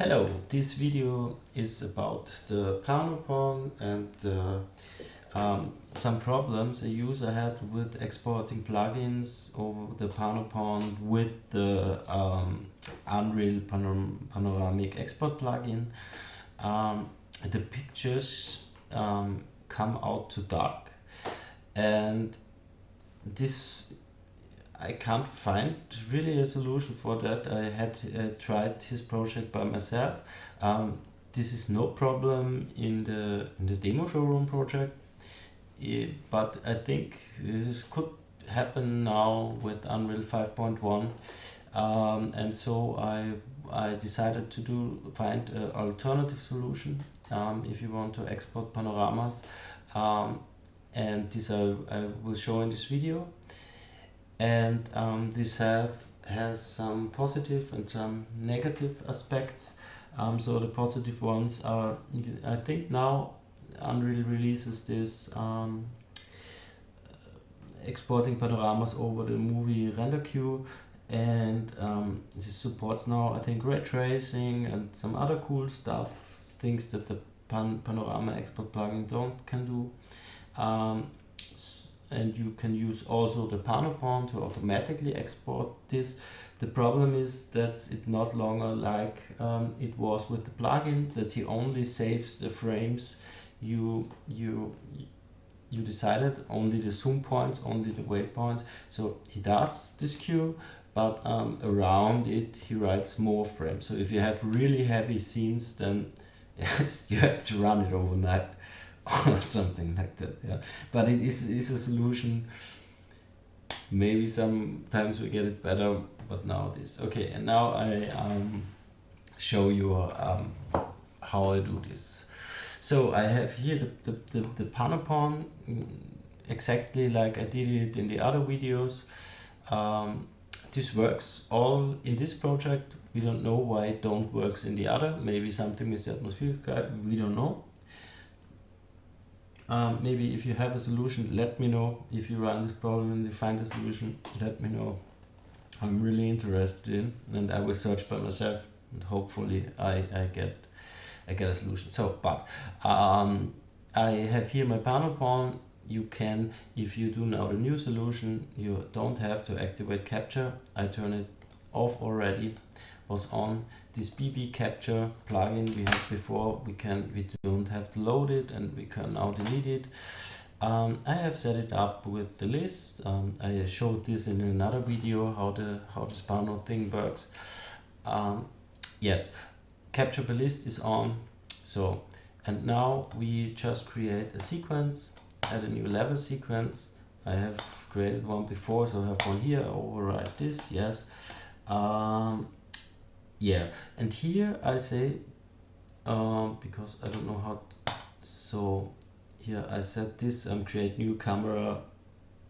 Hello, this video is about the PanoPawn and some problems a user had with exporting plugins over the PanoPawn with the Unreal Panoramic Export plugin. The pictures come out too dark, and this I can't find really a solution for that. I had tried his project by myself. This is no problem in the demo showroom project, but I think this could happen now with Unreal 5.1, and so I decided to find an alternative solution if you want to export panoramas, and this I will show in this video. And this has some positive and some negative aspects. So the positive ones are, I think now Unreal releases this exporting panoramas over the movie render queue, and this supports now, I think, ray tracing and some other cool stuff, things that the Panorama export plugin can do. And you can use also the PanoPawn to automatically export this. The problem is that it's not longer like it was with the plugin, that he only saves the frames you decided, only the zoom points, only the waypoints. So he does this queue, but around it he writes more frames. So if you have really heavy scenes, then you have to run it overnight or something like that. Yeah, but it is a solution. Maybe sometimes we get it better, but now this. Okay, and now I show you how I do this. So I have here the PanoPawn, exactly like I did it in the other videos. This works all in this project. We don't know why it don't works in the other. Maybe something with the atmospheric guide, we don't know. Maybe if you have a solution, let me know. If you run this problem and you find a solution, let me know. I'm really interested in, and I will search by myself, and hopefully I get a solution. So, but I have here my PanoPawn. You can, if you do now the new solution, you don't have to activate capture. I turn it off already. Was on this BB capture plugin we had before. We don't have to load it, and we can now delete it. I have set it up with the list. I showed this in another video how this Pano thing works. Yes, capture by list is on. So, and now we just create a sequence, add a new level sequence. I have created one before, so I have one here. Override this, yes. Yeah, and here I say, because I don't know how, so here I set this and create new camera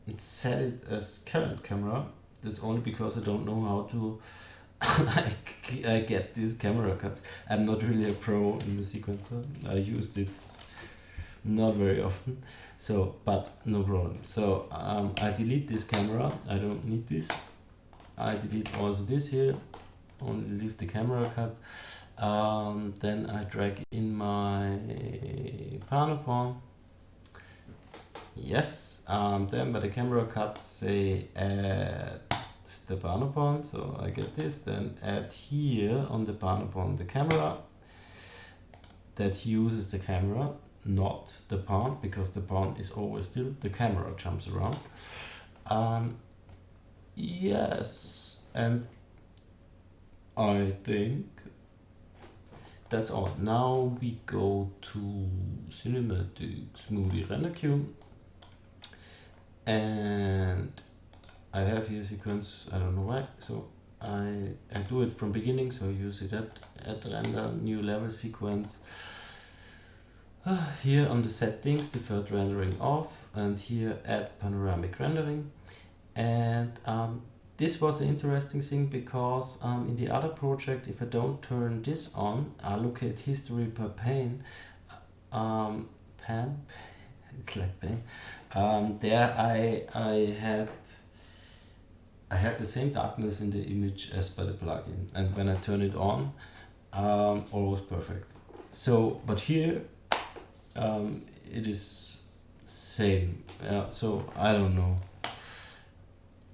and set it as current camera. That's only because I don't know how to I get these camera cuts. I'm not really a pro in the sequencer. I used it not very often, so but no problem. So I delete this camera. I don't need this. I delete also this here. Only leave the camera cut. Then I drag in my PanoPawn. Yes. Then by the camera cut, say add the PanoPawn. So I get this. Then add here on the PanoPawn the camera. That uses the camera, not the pawn, because the pawn is always still the camera jumps around. Yes, and I think that's all. Now we go to Cinematics Movie Render Queue, and I have here sequence, I don't know why, so I do it from beginning, so you see that at render, new level sequence. Here on the settings, default rendering off, and here add panoramic rendering. And this was an interesting thing, because in the other project, if I don't turn this on, allocate history per pane, it's like pane, there I had the same darkness in the image as by the plugin, and when I turn it on, almost perfect. So, but here it is same. So I don't know.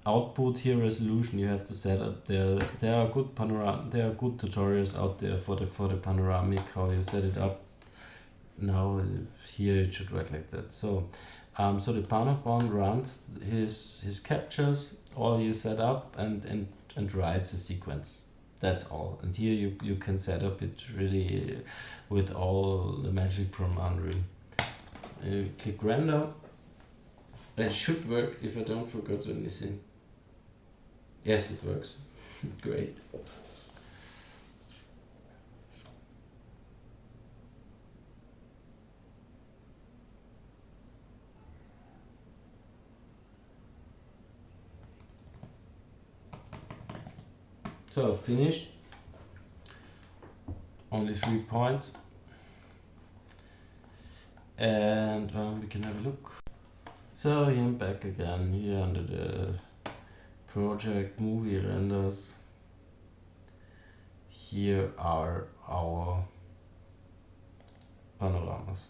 Output here resolution you have to set up. There are good tutorials out there for the panoramic, how you set it up. Now here it should work like that. So so the PanoPawn runs his captures, all you set up, and writes a sequence. That's all. And here you can set up it really with all the magic from Unreal. Click render. It should work if I don't forget anything. Yes, it works. Great. So finished. Only 3 points. And we can have a look. So here I'm back again, here under the project movie renders. Here are our panoramas.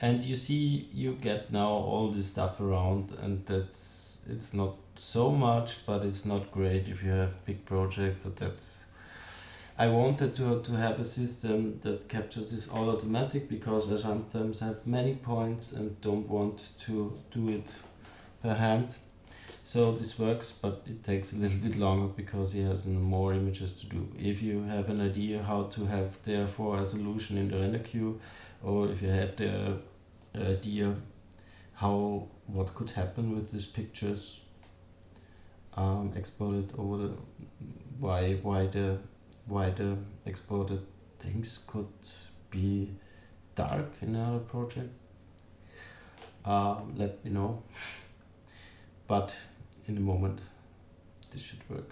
And you see, you get now all this stuff around, and it's not so much, but it's not great if you have big projects. So I wanted to have a system that captures this all automatic, because I sometimes have many points and don't want to do it per hand. So this works, but it takes a little bit longer because he has more images to do. If you have an idea how to have therefore a solution in the render queue, or if you have the idea what could happen with these pictures exported over the why the exported things could be dark in another project, let me know. But in the moment this should work.